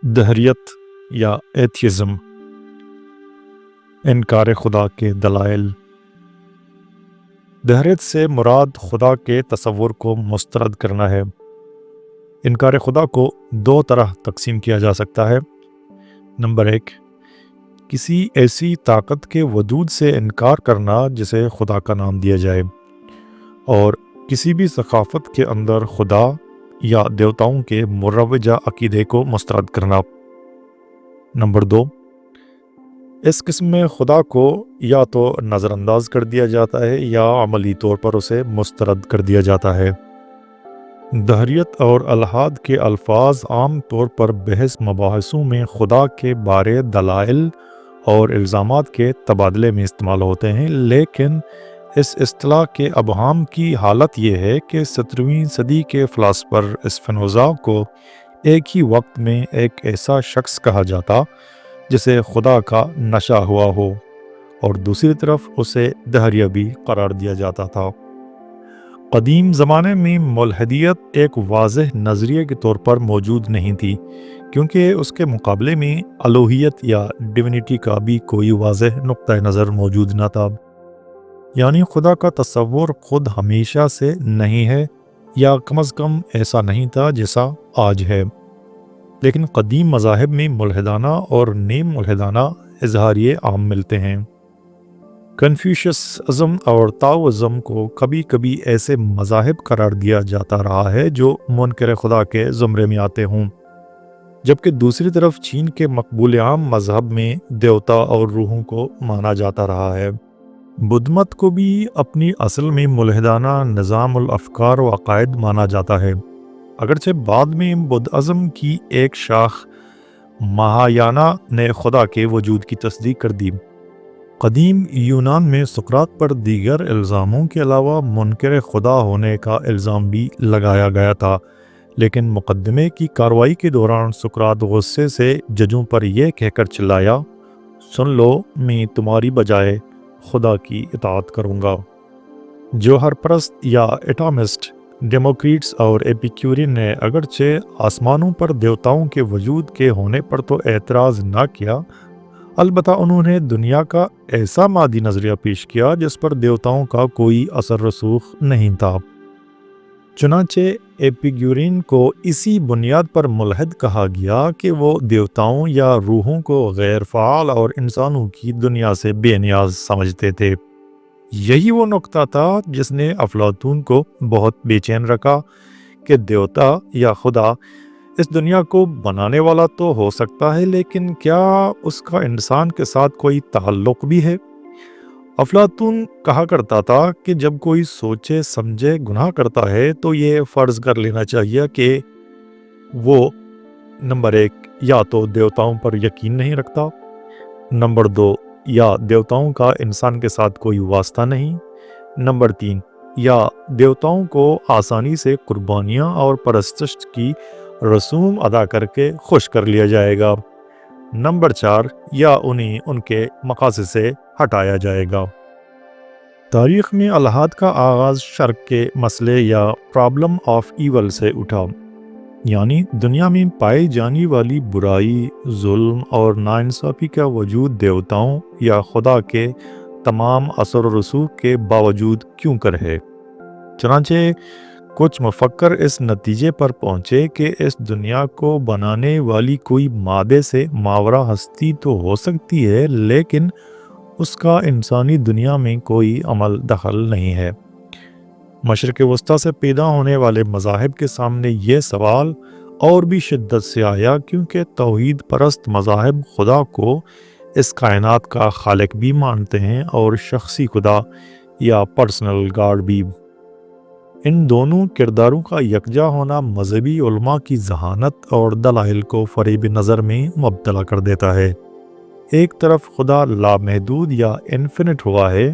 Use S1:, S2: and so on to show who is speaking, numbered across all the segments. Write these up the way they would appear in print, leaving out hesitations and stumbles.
S1: دہریت یا ایتھیزم، انکار خدا کے دلائل۔ دہریت سے مراد خدا کے تصور کو مسترد کرنا ہے۔ انکار خدا کو دو طرح تقسیم کیا جا سکتا ہے۔ نمبر 1، کسی ایسی طاقت کے وجود سے انکار کرنا جسے خدا کا نام دیا جائے، اور کسی بھی ثقافت کے اندر خدا یا دیوتاؤں کے مروجہ عقیدے کو مسترد کرنا۔ نمبر 2، اس قسم میں خدا کو یا تو نظر انداز کر دیا جاتا ہے یا عملی طور پر اسے مسترد کر دیا جاتا ہے۔ دہریت اور الحاد کے الفاظ عام طور پر بحث مباحثوں میں خدا کے بارے دلائل اور الزامات کے تبادلے میں استعمال ہوتے ہیں، لیکن اس اصطلاح کے ابہام کی حالت یہ ہے کہ 17ویں صدی کے فلاسفر اسپینوزا کو ایک ہی وقت میں ایک ایسا شخص کہا جاتا جسے خدا کا نشہ ہوا ہو، اور دوسری طرف اسے دہریہ بھی قرار دیا جاتا تھا۔ قدیم زمانے میں ملحدیت ایک واضح نظریے کے طور پر موجود نہیں تھی، کیونکہ اس کے مقابلے میں الوہیت یا ڈیونٹی کا بھی کوئی واضح نقطہ نظر موجود نہ تھا، یعنی خدا کا تصور خود ہمیشہ سے نہیں ہے، یا کم از کم ایسا نہیں تھا جیسا آج ہے۔ لیکن قدیم مذاہب میں ملحدانہ اور نیم ملحدانہ اظہاریے عام ملتے ہیں۔ کنفیوشس ازم اور تاؤزم کو کبھی کبھی ایسے مذاہب قرار دیا جاتا رہا ہے جو منکر خدا کے زمرے میں آتے ہوں، جبکہ دوسری طرف چین کے مقبول عام مذہب میں دیوتا اور روحوں کو مانا جاتا رہا ہے۔ بدھ مت کو بھی اپنی اصل میں ملحدانہ نظام الافکار و عقائد مانا جاتا ہے، اگرچہ بعد میں بدھ ازم کی ایک شاخ مہایانا نے خدا کے وجود کی تصدیق کر دی۔ قدیم یونان میں سقراط پر دیگر الزاموں کے علاوہ منکر خدا ہونے کا الزام بھی لگایا گیا تھا، لیکن مقدمے کی کارروائی کے دوران سقراط غصے سے ججوں پر یہ کہہ کر چلایا، سن لو، میں تمہاری بجائے خدا کی اطاعت کروں گا۔ جوہر پرست یا ایٹامسٹ ڈیموکریٹس اور ایپیکیورین نے اگرچہ آسمانوں پر دیوتاؤں کے وجود کے ہونے پر تو اعتراض نہ کیا، البتہ انہوں نے دنیا کا ایسا مادی نظریہ پیش کیا جس پر دیوتاؤں کا کوئی اثر رسوخ نہیں تھا۔ چنانچہ ایپیکیورین کو اسی بنیاد پر ملحد کہا گیا کہ وہ دیوتاؤں یا روحوں کو غیر فعال اور انسانوں کی دنیا سے بے نیاز سمجھتے تھے۔ یہی وہ نقطہ تھا جس نے افلاطون کو بہت بے چین رکھا کہ دیوتا یا خدا اس دنیا کو بنانے والا تو ہو سکتا ہے، لیکن کیا اس کا انسان کے ساتھ کوئی تعلق بھی ہے؟ افلاطون کہا کرتا تھا کہ جب کوئی سوچے سمجھے گناہ کرتا ہے تو یہ فرض کر لینا چاہیے کہ وہ نمبر 1 یا تو دیوتاؤں پر یقین نہیں رکھتا، نمبر 2 یا دیوتاؤں کا انسان کے ساتھ کوئی واسطہ نہیں، نمبر 3 یا دیوتاؤں کو آسانی سے قربانیاں اور پرستش کی رسوم ادا کر کے خوش کر لیا جائے گا، نمبر 4 یا انہیں ان کے مقاصد سے ہٹایا جائے گا۔ تاریخ میں الحاد کا آغاز شرک کے مسئلے یا پرابلم آف ایول سے اٹھا، یعنی دنیا میں پائی جانے والی برائی، ظلم اور ناانصافی کا وجود دیوتاؤں یا خدا کے تمام اثر و رسوخ کے باوجود کیوں کر ہے۔ چنانچہ کچھ مفکر اس نتیجے پر پہنچے کہ اس دنیا کو بنانے والی کوئی مادے سے ماورا ہستی تو ہو سکتی ہے، لیکن اس کا انسانی دنیا میں کوئی عمل دخل نہیں ہے۔ مشرق وسطیٰ سے پیدا ہونے والے مذاہب کے سامنے یہ سوال اور بھی شدت سے آیا، کیونکہ توحید پرست مذاہب خدا کو اس کائنات کا خالق بھی مانتے ہیں اور شخصی خدا یا پرسنل گاڈ بھی۔ ان دونوں کرداروں کا یکجا ہونا مذہبی علماء کی ذہانت اور دلائل کو فریب نظر میں مبتلا کر دیتا ہے۔ ایک طرف خدا لامحدود یا انفینٹ ہوا ہے،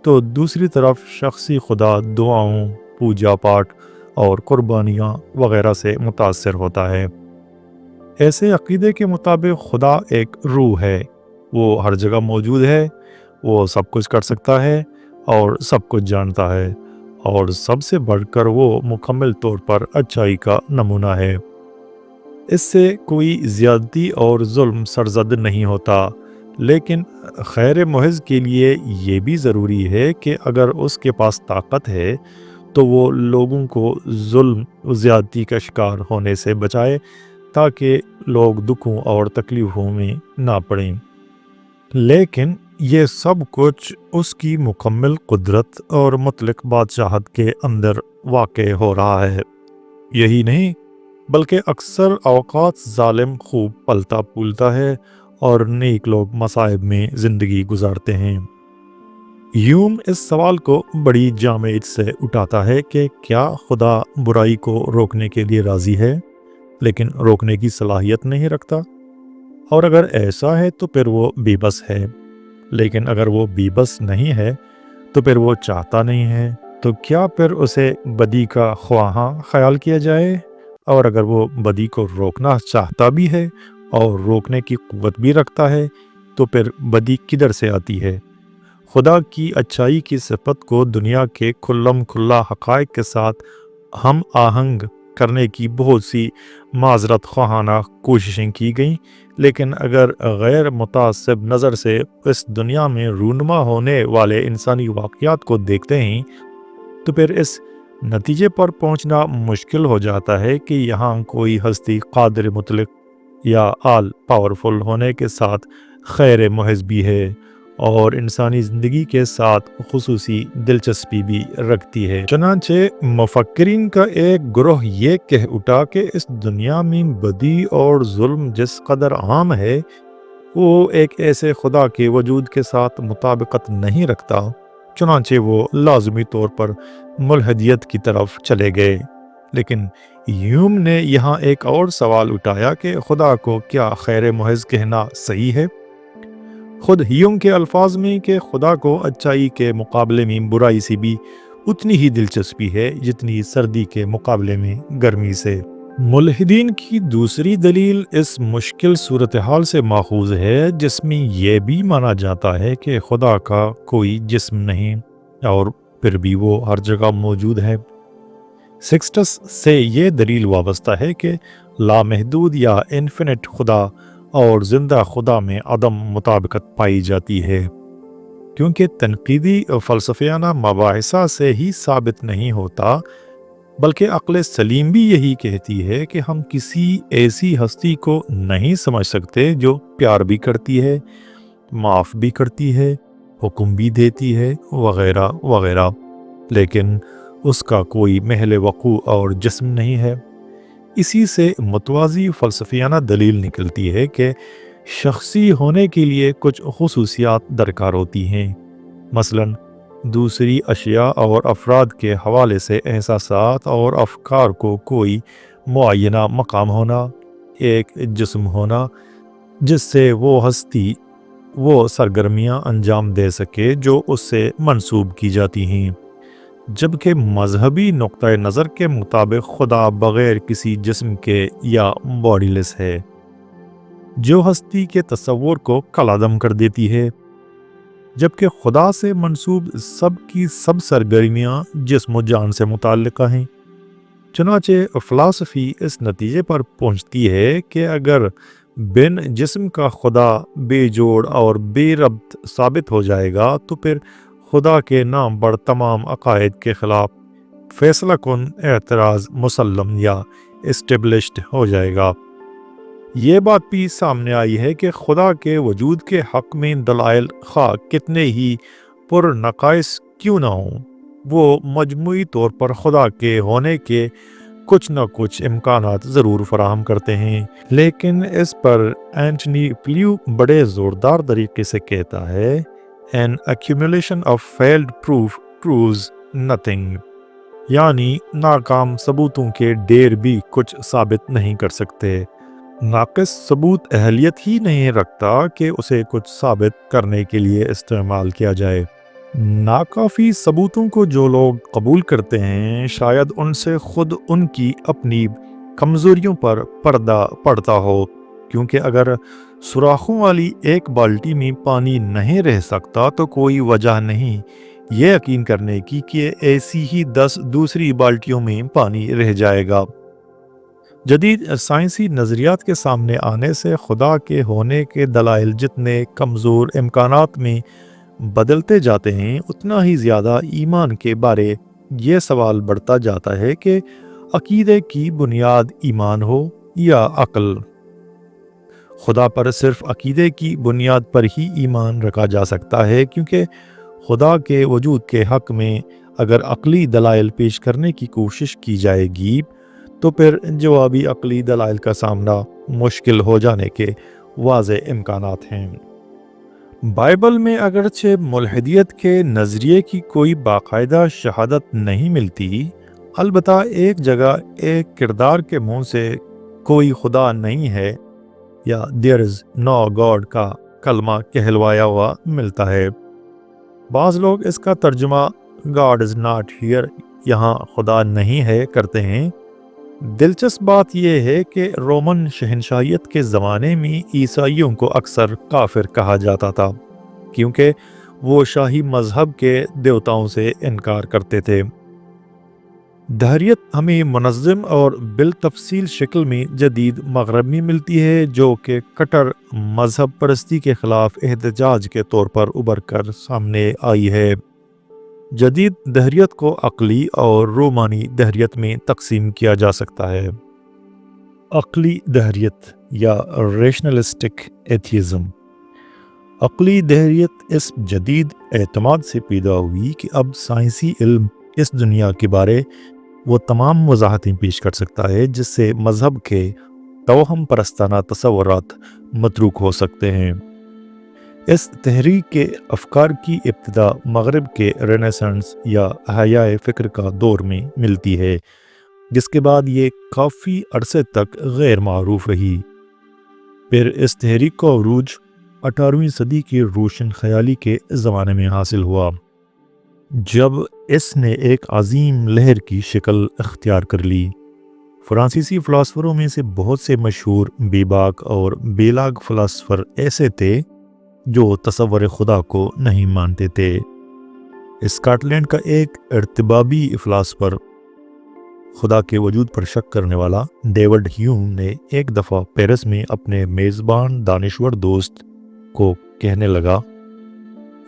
S1: تو دوسری طرف شخصی خدا دعاؤں، پوجا پاٹ اور قربانیاں وغیرہ سے متاثر ہوتا ہے۔ ایسے عقیدے کے مطابق خدا ایک روح ہے، وہ ہر جگہ موجود ہے، وہ سب کچھ کر سکتا ہے اور سب کچھ جانتا ہے، اور سب سے بڑھ کر وہ مکمل طور پر اچھائی کا نمونہ ہے۔ اس سے کوئی زیادتی اور ظلم سرزد نہیں ہوتا، لیکن خیر محض کے لیے یہ بھی ضروری ہے کہ اگر اس کے پاس طاقت ہے تو وہ لوگوں کو ظلم و زیادتی کا شکار ہونے سے بچائے، تاکہ لوگ دکھوں اور تکلیفوں میں نہ پڑیں۔ لیکن یہ سب کچھ اس کی مکمل قدرت اور مطلق بادشاہت کے اندر واقع ہو رہا ہے۔ یہی نہیں بلکہ اکثر اوقات ظالم خوب پلتا پھولتا ہے اور نیک لوگ مصائب میں زندگی گزارتے ہیں۔ ہیوم اس سوال کو بڑی جامعیت سے اٹھاتا ہے کہ کیا خدا برائی کو روکنے کے لیے راضی ہے لیکن روکنے کی صلاحیت نہیں رکھتا؟ اور اگر ایسا ہے تو پھر وہ بے بس ہے، لیکن اگر وہ بے بس نہیں ہے تو پھر وہ چاہتا نہیں ہے، تو کیا پھر اسے بدی کا خواہاں خیال کیا جائے؟ اور اگر وہ بدی کو روکنا چاہتا بھی ہے اور روکنے کی قوت بھی رکھتا ہے تو پھر بدی کدھر سے آتی ہے؟ خدا کی اچھائی کی صفت کو دنیا کے کھلم کھلا حقائق کے ساتھ ہم آہنگ کرنے کی بہت سی معذرت خواہانہ کوششیں کی گئیں، لیکن اگر غیر متعصب نظر سے اس دنیا میں رونما ہونے والے انسانی واقعات کو دیکھتے ہیں تو پھر اس نتیجے پر پہنچنا مشکل ہو جاتا ہے کہ یہاں کوئی ہستی قادر مطلق یا آل پاورفل ہونے کے ساتھ خیر محض بھی ہے اور انسانی زندگی کے ساتھ خصوصی دلچسپی بھی رکھتی ہے۔ چنانچہ مفکرین کا ایک گروہ یہ کہہ اٹھا کہ اس دنیا میں بدی اور ظلم جس قدر عام ہے وہ ایک ایسے خدا کے وجود کے ساتھ مطابقت نہیں رکھتا، چنانچہ وہ لازمی طور پر ملحدیت کی طرف چلے گئے۔ لیکن ہیوم نے یہاں ایک اور سوال اٹھایا کہ خدا کو کیا خیر محض کہنا صحیح ہے؟ خود ہیوم کے الفاظ میں کہ خدا کو اچائی کے مقابلے میں برائی سے بھی اتنی ہی دلچسپی ہے جتنی سردی کے مقابلے میں گرمی سے۔ ملحدین کی دوسری دلیل اس مشکل صورتحال سے ماخوذ ہے جس میں یہ بھی مانا جاتا ہے کہ خدا کا کوئی جسم نہیں اور پھر بھی وہ ہر جگہ موجود ہے۔ سکسٹس سے یہ دلیل وابستہ ہے کہ لامحدود یا انفینٹ خدا اور زندہ خدا میں عدم مطابقت پائی جاتی ہے، کیونکہ تنقیدی فلسفیانہ مباحثہ سے ہی ثابت نہیں ہوتا، بلکہ عقل سلیم بھی یہی کہتی ہے کہ ہم کسی ایسی ہستی کو نہیں سمجھ سکتے جو پیار بھی کرتی ہے، معاف بھی کرتی ہے، حکم بھی دیتی ہے وغیرہ وغیرہ، لیکن اس کا کوئی محل وقوع اور جسم نہیں ہے۔ اسی سے متوازی فلسفیانہ دلیل نکلتی ہے کہ شخصی ہونے کے لیے کچھ خصوصیات درکار ہوتی ہیں، مثلاً دوسری اشیاء اور افراد کے حوالے سے احساسات اور افکار کو کوئی معینہ مقام ہونا، ایک جسم ہونا جس سے وہ ہستی وہ سرگرمیاں انجام دے سکے جو اس سے منسوب کی جاتی ہیں، جبکہ مذہبی نقطہ نظر کے مطابق خدا بغیر کسی جسم کے یا باڈی لیس ہے، جو ہستی کے تصور کو کالعدم کر دیتی ہے، جبکہ خدا سے منسوب سب کی سب سرگرمیاں جسم و جان سے متعلقہ ہیں۔ چنانچہ فلسفی اس نتیجے پر پہنچتی ہے کہ اگر بن جسم کا خدا بے جوڑ اور بے ربط ثابت ہو جائے گا تو پھر خدا کے نام پر تمام عقائد کے خلاف فیصلہ کن اعتراض مسلم یا اسٹیبلشڈ ہو جائے گا۔ یہ بات بھی سامنے آئی ہے کہ خدا کے وجود کے حق میں دلائل خواہ کتنے ہی پر نقائص کیوں نہ ہوں، وہ مجموعی طور پر خدا کے ہونے کے کچھ نہ کچھ امکانات ضرور فراہم کرتے ہیں۔ لیکن اس پر اینٹنی فلیو بڑے زوردار طریقے سے کہتا ہے "An accumulation of failed proof proves nothing"، یعنی ناکام ثبوتوں کے ڈھیر بھی کچھ ثابت نہیں کر سکتے۔ ناقص ثبوت اہلیت ہی نہیں رکھتا کہ اسے کچھ ثابت کرنے کے لیے استعمال کیا جائے۔ ناکافی ثبوتوں کو جو لوگ قبول کرتے ہیں شاید ان سے خود ان کی اپنی کمزوریوں پر پردہ پڑتا ہو، کیونکہ اگر سوراخوں والی ایک بالٹی میں پانی نہیں رہ سکتا تو کوئی وجہ نہیں یہ یقین کرنے کی کہ ایسی ہی 10 دوسری بالٹیوں میں پانی رہ جائے گا۔ جدید سائنسی نظریات کے سامنے آنے سے خدا کے ہونے کے دلائل جتنے کمزور امکانات میں بدلتے جاتے ہیں، اتنا ہی زیادہ ایمان کے بارے یہ سوال بڑھتا جاتا ہے کہ عقیدے کی بنیاد ایمان ہو یا عقل۔ خدا پر صرف عقیدے کی بنیاد پر ہی ایمان رکھا جا سکتا ہے، کیونکہ خدا کے وجود کے حق میں اگر عقلی دلائل پیش کرنے کی کوشش کی جائے گی تو پھر جوابی عقلی دلائل کا سامنا مشکل ہو جانے کے واضح امکانات ہیں۔ بائبل میں اگرچہ ملحدیت کے نظریے کی کوئی باقاعدہ شہادت نہیں ملتی، البتہ ایک جگہ ایک کردار کے منہ سے کوئی خدا نہیں ہے یا there is no God کا کلمہ کہلوایا ہوا ملتا ہے۔ بعض لوگ اس کا ترجمہ God is not here، یہاں خدا نہیں ہے کرتے ہیں۔ دلچسپ بات یہ ہے کہ رومن شہنشاہیت کے زمانے میں عیسائیوں کو اکثر کافر کہا جاتا تھا، کیونکہ وہ شاہی مذہب کے دیوتاؤں سے انکار کرتے تھے۔ دہریت ہمیں منظم اور بالتفصیل شکل میں جدید مغرب میں ملتی ہے، جو کہ کٹر مذہب پرستی کے خلاف احتجاج کے طور پر ابھر کر سامنے آئی ہے۔ جدید دہریت کو عقلی اور رومانی دہریت میں تقسیم کیا جا سکتا ہے۔ عقلی دہریت یا ریشنلسٹک ایتھیزم۔ عقلی دہریت اس جدید اعتماد سے پیدا ہوئی کہ اب سائنسی علم اس دنیا کے بارے وہ تمام وضاحتیں پیش کر سکتا ہے جس سے مذہب کے توہم پرستانہ تصورات متروک ہو سکتے ہیں۔ اس تحریک کے افکار کی ابتدا مغرب کے رینیسانس یا احیاء فکر کا دور میں ملتی ہے، جس کے بعد یہ کافی عرصے تک غیر معروف رہی۔ پھر اس تحریک کا عروج 18ویں صدی کی روشن خیالی کے زمانے میں حاصل ہوا، جب اس نے ایک عظیم لہر کی شکل اختیار کر لی۔ فرانسیسی فلاسفروں میں سے بہت سے مشہور بے باک اور بے لاگ فلاسفر ایسے تھے جو تصور خدا کو نہیں مانتے تھے۔ اسکاٹ لینڈ کا ایک ارتبابی فلاسفر، خدا کے وجود پر شک کرنے والا ڈیوڈ ہیوم نے ایک دفعہ پیرس میں اپنے میزبان دانشور دوست کو کہنے لگا،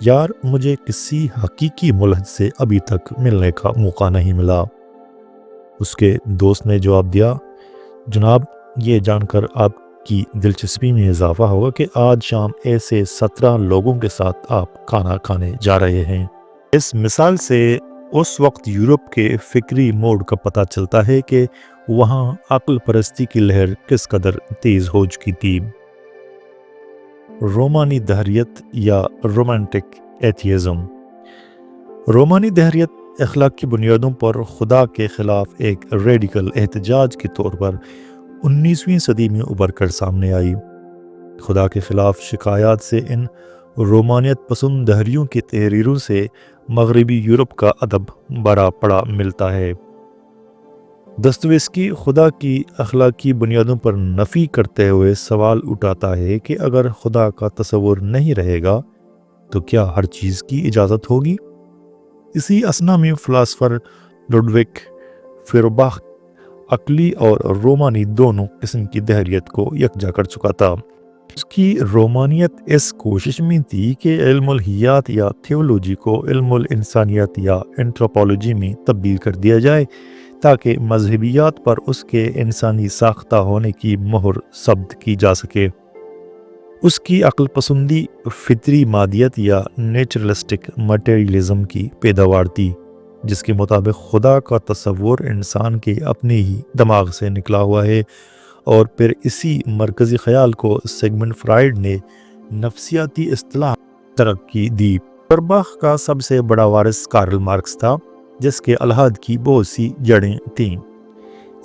S1: یار مجھے کسی حقیقی ملحد سے ابھی تک ملنے کا موقع نہیں ملا۔ اس کے دوست نے جواب دیا، جناب یہ جان کر آپ کی دلچسپی میں اضافہ ہوگا کہ آج شام ایسے 17 لوگوں کے ساتھ آپ کھانا کھانے جا رہے ہیں۔ اس مثال سے اس وقت یورپ کے فکری موڈ کا پتہ چلتا ہے کہ وہاں عقل پرستی کی لہر کس قدر تیز ہو چکی تھی۔ رومانی دہریت یا رومانٹک ایتھیزم۔ رومانی دہریت اخلاق کی بنیادوں پر خدا کے خلاف ایک ریڈیکل احتجاج کے طور پر 19ویں صدی میں ابھر کر سامنے آئی۔ خدا کے خلاف شکایات سے ان رومانیت پسند دہریوں کی تحریروں سے مغربی یورپ کا ادب بھرا پڑا ملتا ہے۔ دستویسکی خدا کی اخلاقی بنیادوں پر نفی کرتے ہوئے سوال اٹھاتا ہے کہ اگر خدا کا تصور نہیں رہے گا تو کیا ہر چیز کی اجازت ہوگی؟ اسی اثنا میں فلاسفر لوڈوک فیروباخ عقلی اور رومانی دونوں قسم کی دہریت کو یکجا کر چکا تھا۔ اس کی رومانیت اس کوشش میں تھی کہ علم الہیات یا تھیولوجی کو علم الانسانیت یا انتروپولوجی میں تبدیل کر دیا جائے تاکہ مذہبیات پر اس کے انسانی ساختہ ہونے کی مہر ثبت کی جا سکے۔ اس کی عقل پسندی فطری مادیت یا نیچرلسٹک مٹیریلزم کی پیداوار تھی، جس کے مطابق خدا کا تصور انسان کے اپنے ہی دماغ سے نکلا ہوا ہے، اور پھر اسی مرکزی خیال کو سیگمنڈ فرائیڈ نے نفسیاتی اصطلاح ترقی دی۔ فیروباخ کا سب سے بڑا وارث کارل مارکس تھا، جس کے الحاد کی بہت سی جڑیں تھیں۔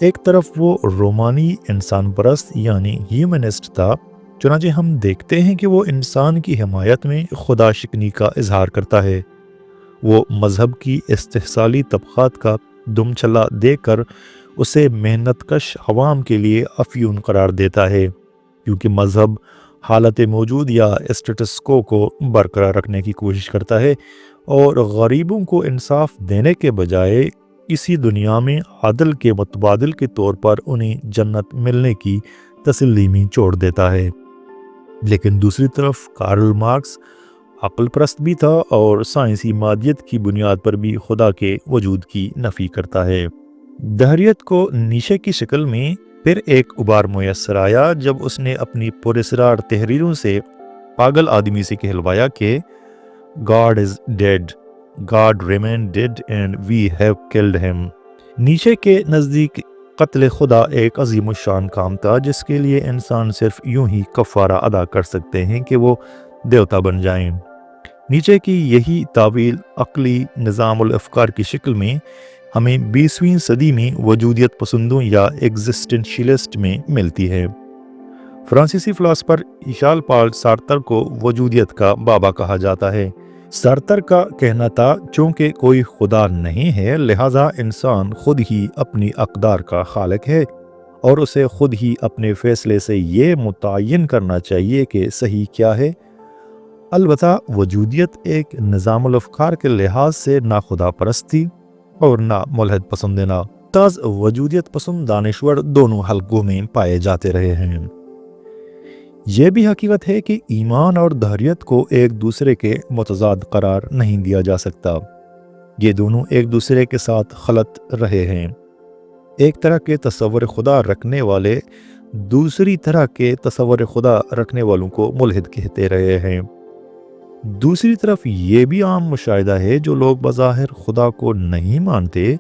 S1: ایک طرف وہ رومانی انسان پرست یعنی ہیومنسٹ تھا، چنانچہ ہم دیکھتے ہیں کہ وہ انسان کی حمایت میں خدا شکنی کا اظہار کرتا ہے۔ وہ مذہب کی استحصالی طبقات کا دم چلا دے کر اسے محنت کش عوام کے لیے افیون قرار دیتا ہے، کیونکہ مذہب حالت موجود یا اسٹیٹس کو برقرار رکھنے کی کوشش کرتا ہے اور غریبوں کو انصاف دینے کے بجائے اسی دنیا میں عدل کے متبادل کے طور پر انہیں جنت ملنے کی تسلی میں چھوڑ دیتا ہے۔ لیکن دوسری طرف کارل مارکس عقل پرست بھی تھا اور سائنسی مادیت کی بنیاد پر بھی خدا کے وجود کی نفی کرتا ہے۔ دہریت کو نیچے کی شکل میں پھر ایک ابار میسر آیا جب اس نے اپنی پراسرار تحریروں سے پاگل آدمی سے کہلوایا کہ God is dead, God remained dead and we have killed him۔ نیچے کے نزدیک قتل خدا ایک عظیم الشان کام تھا جس کے لیے انسان صرف یوں ہی کفارہ ادا کر سکتے ہیں کہ وہ دیوتا بن جائیں۔ نیچے کی یہی تعویل عقلی نظام الافکار کی شکل میں ہمیں 20ویں صدی میں وجودیت پسندوں یا ایگزسٹنشیلسٹ میں ملتی ہے۔ فرانسیسی فلاسفر ژان پال سارتر کو وجودیت کا بابا کہا جاتا ہے۔ سارتر کا کہنا تھا چونکہ کوئی خدا نہیں ہے لہٰذا انسان خود ہی اپنی اقدار کا خالق ہے اور اسے خود ہی اپنے فیصلے سے یہ متعین کرنا چاہیے کہ صحیح کیا ہے۔ البتہ وجودیت ایک نظام الافکار کے لحاظ سے نہ خدا پرست تھی اور نہ ملحد پسندانہ۔ تاز وجودیت پسند دانشور دونوں حلقوں میں پائے جاتے رہے ہیں۔ یہ بھی حقیقت ہے کہ ایمان اور دہریت کو ایک دوسرے کے متضاد قرار نہیں دیا جا سکتا۔ یہ دونوں ایک دوسرے کے ساتھ خلط رہے ہیں۔ ایک طرح کے تصور خدا رکھنے والے دوسری طرح کے تصور خدا رکھنے والوں کو ملحد کہتے رہے ہیں۔ دوسری طرف یہ بھی عام مشاہدہ ہے جو لوگ بظاہر خدا کو نہیں مانتے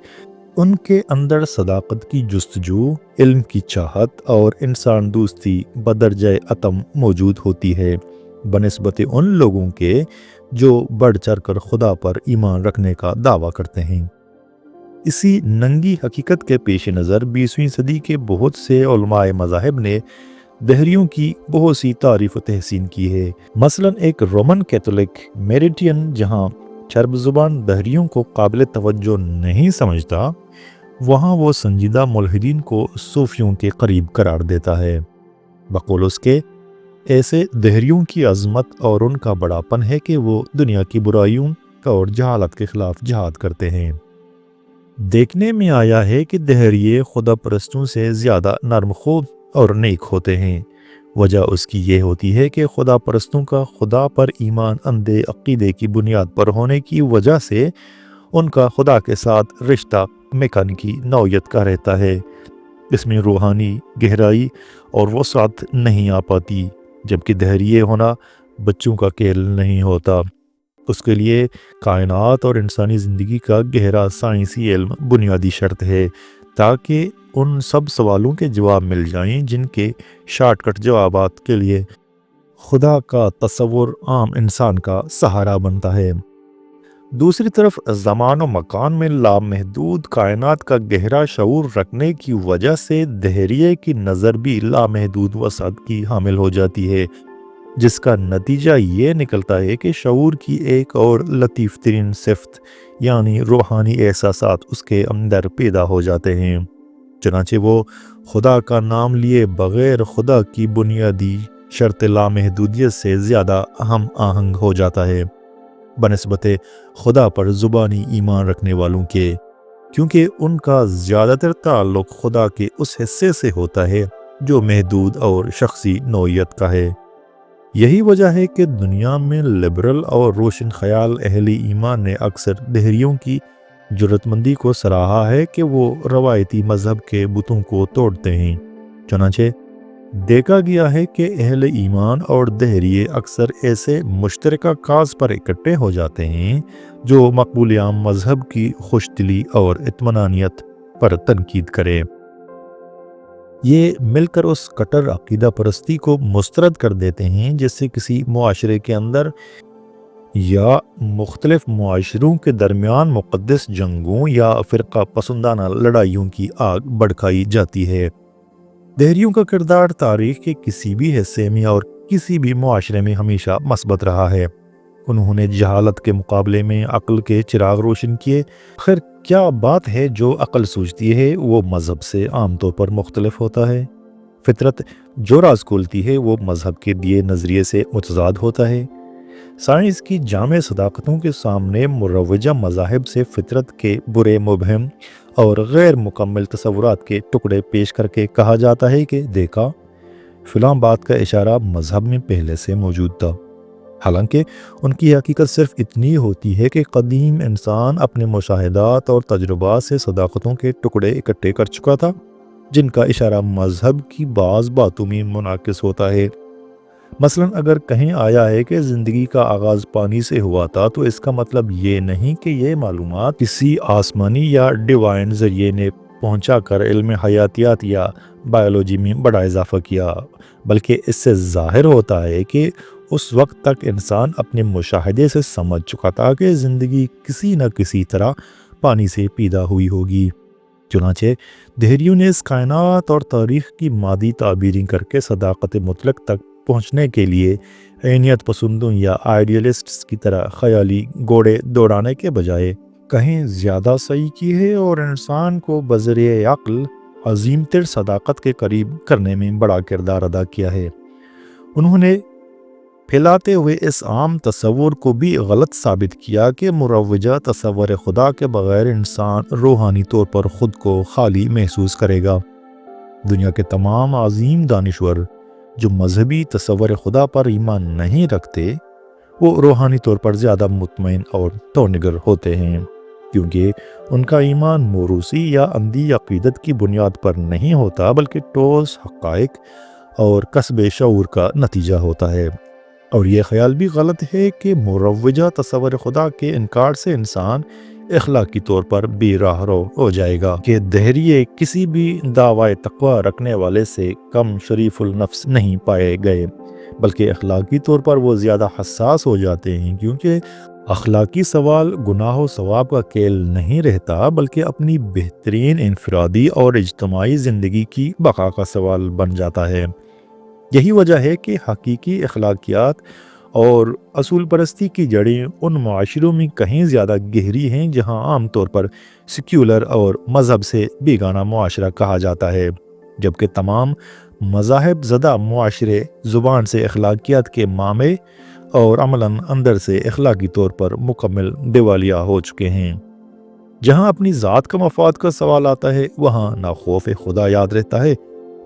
S1: ان کے اندر صداقت کی جستجو، علم کی چاہت اور انسان دوستی بدرجہ اتم موجود ہوتی ہے بنسبت ان لوگوں کے جو بڑھ چڑھ کر خدا پر ایمان رکھنے کا دعویٰ کرتے ہیں۔ اسی ننگی حقیقت کے پیش نظر 20ویں صدی کے بہت سے علماء مذاہب نے دہریوں کی بہت سی تعریف و تحسین کی ہے۔ مثلا ایک رومن کیتھولک میریٹین جہاں چرب زبان دہریوں کو قابل توجہ نہیں سمجھتا وہاں وہ سنجیدہ ملحدین کو صوفیوں کے قریب قرار دیتا ہے۔ بقول اس کے ایسے دہریوں کی عظمت اور ان کا بڑاپن ہے کہ وہ دنیا کی برائیوں اور جہالت کے خلاف جہاد کرتے ہیں۔ دیکھنے میں آیا ہے کہ دہریے خدا پرستوں سے زیادہ نرم خو اور نیک ہوتے ہیں۔ وجہ اس کی یہ ہوتی ہے کہ خدا پرستوں کا خدا پر ایمان اندھے عقیدے کی بنیاد پر ہونے کی وجہ سے ان کا خدا کے ساتھ رشتہ میکانیکی نوعیت کا رہتا ہے۔ اس میں روحانی گہرائی اور وسعت نہیں آ پاتی، جبکہ دہریے ہونا بچوں کا کھیل نہیں ہوتا۔ اس کے لیے کائنات اور انسانی زندگی کا گہرا سائنسی علم بنیادی شرط ہے تاکہ ان سب سوالوں کے جواب مل جائیں جن کے شارٹ کٹ جوابات کے لیے خدا کا تصور عام انسان کا سہارا بنتا ہے۔ دوسری طرف زمان و مکان میں لامحدود کائنات کا گہرا شعور رکھنے کی وجہ سے دہریے کی نظر بھی لامحدود وسعت کی حامل ہو جاتی ہے، جس کا نتیجہ یہ نکلتا ہے کہ شعور کی ایک اور لطیف ترین صفت یعنی روحانی احساسات اس کے اندر پیدا ہو جاتے ہیں۔ چنانچہ وہ خدا کا نام لیے بغیر خدا کی بنیادی شرط لامحدودیت سے زیادہ ہم آہنگ ہو جاتا ہے بنسبت خدا پر زبانی ایمان رکھنے والوں کے، کیونکہ ان کا زیادہ تر تعلق خدا کے اس حصے سے ہوتا ہے جو محدود اور شخصی نوعیت کا ہے۔ یہی وجہ ہے کہ دنیا میں لبرل اور روشن خیال اہل ایمان نے اکثر دہریوں کی جرات مندی کو سراہا ہے کہ وہ روایتی مذہب کے بتوں کو توڑتے ہیں۔ چنانچہ دیکھا گیا ہے کہ اہل ایمان اور دہریے اکثر ایسے مشترکہ کاز پر اکٹھے ہو جاتے ہیں جو مقبول عام مذہب کی خوش دلی اور اطمینانیت پر تنقید کرے۔ یہ مل کر اس کٹر عقیدہ پرستی کو مسترد کر دیتے ہیں جس سے کسی معاشرے کے اندر یا مختلف معاشروں کے درمیان مقدس جنگوں یا فرقہ پسندانہ لڑائیوں کی آگ بھڑکائی جاتی ہے۔ دہریوں کا کردار تاریخ کے کسی بھی حصے میں اور کسی بھی معاشرے میں ہمیشہ مثبت رہا ہے۔ انہوں نے جہالت کے مقابلے میں عقل کے چراغ روشن کیے۔ خیر کیا بات ہے جو عقل سوچتی ہے وہ مذہب سے عام طور پر مختلف ہوتا ہے۔ فطرت جو راز کھولتی ہے وہ مذہب کے دیے نظریے سے متضاد ہوتا ہے۔ سائنس کی جامع صداقتوں کے سامنے مروجہ مذاہب سے فطرت کے برے، مبہم اور غیر مکمل تصورات کے ٹکڑے پیش کر کے کہا جاتا ہے کہ دیکھا، فلاں بات کا اشارہ مذہب میں پہلے سے موجود تھا، حالانکہ ان کی حقیقت صرف اتنی ہوتی ہے کہ قدیم انسان اپنے مشاہدات اور تجربات سے صداقتوں کے ٹکڑے اکٹھے کر چکا تھا جن کا اشارہ مذہب کی بعض باتوں میں منعکس ہوتا ہے۔ مثلا اگر کہیں آیا ہے کہ زندگی کا آغاز پانی سے ہوا تھا، تو اس کا مطلب یہ نہیں کہ یہ معلومات کسی آسمانی یا ڈیوائن ذریعے نے پہنچا کر علم حیاتیات یا بائیولوجی میں بڑا اضافہ کیا، بلکہ اس سے ظاہر ہوتا ہے کہ اس وقت تک انسان اپنے مشاہدے سے سمجھ چکا تھا کہ زندگی کسی نہ کسی طرح پانی سے پیدا ہوئی ہوگی۔ چنانچہ دہریوں نے اس کائنات اور تاریخ کی مادی تعبیریں کر کے صداقت مطلق تک پہنچنے کے لیے عینیت پسندوں یا آئیڈیلسٹس کی طرح خیالی گھوڑے دوڑانے کے بجائے کہیں زیادہ صحیح کی ہے اور انسان کو بذریعہ عقل عظیم تر صداقت کے قریب کرنے میں بڑا کردار ادا کیا ہے۔ انہوں نے پھیلاتے ہوئے اس عام تصور کو بھی غلط ثابت کیا کہ مروجہ تصور خدا کے بغیر انسان روحانی طور پر خود کو خالی محسوس کرے گا۔ دنیا کے تمام عظیم دانشور جو مذہبی تصور خدا پر ایمان نہیں رکھتے، وہ روحانی طور پر زیادہ مطمئن اور تونگر ہوتے ہیں، کیونکہ ان کا ایمان موروثی یا اندھی عقیدت کی بنیاد پر نہیں ہوتا، بلکہ ٹھوس حقائق اور کسب شعور کا نتیجہ ہوتا ہے۔ اور یہ خیال بھی غلط ہے کہ مروجہ تصور خدا کے انکار سے انسان اخلاقی طور پر بے راہ رو ہو جائے گا، کہ دہریے کسی بھی دعوی تقوی رکھنے والے سے کم شریف النفس نہیں پائے گئے، بلکہ اخلاقی طور پر وہ زیادہ حساس ہو جاتے ہیں، کیونکہ اخلاقی سوال گناہ و ثواب کا کیل نہیں رہتا، بلکہ اپنی بہترین انفرادی اور اجتماعی زندگی کی بقا کا سوال بن جاتا ہے۔ یہی وجہ ہے کہ حقیقی اخلاقیات اور اصول پرستی کی جڑیں ان معاشروں میں کہیں زیادہ گہری ہیں جہاں عام طور پر سیکولر اور مذہب سے بیگانہ معاشرہ کہا جاتا ہے، جبکہ تمام مذاہب زدہ معاشرے زبان سے اخلاقیات کے مامے اور عملاً اندر سے اخلاقی طور پر مکمل دیوالیہ ہو چکے ہیں۔ جہاں اپنی ذات کا مفاد کا سوال آتا ہے، وہاں نہ خوف خدا یاد رہتا ہے،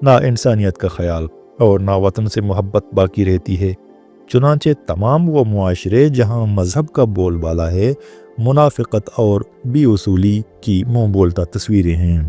S1: نہ انسانیت کا خیال، اور نہ وطن سے محبت باقی رہتی ہے۔ چنانچہ تمام وہ معاشرے جہاں مذہب کا بول بالا ہے، منافقت اور بے اصولی کی منہ بولتا تصویریں ہیں۔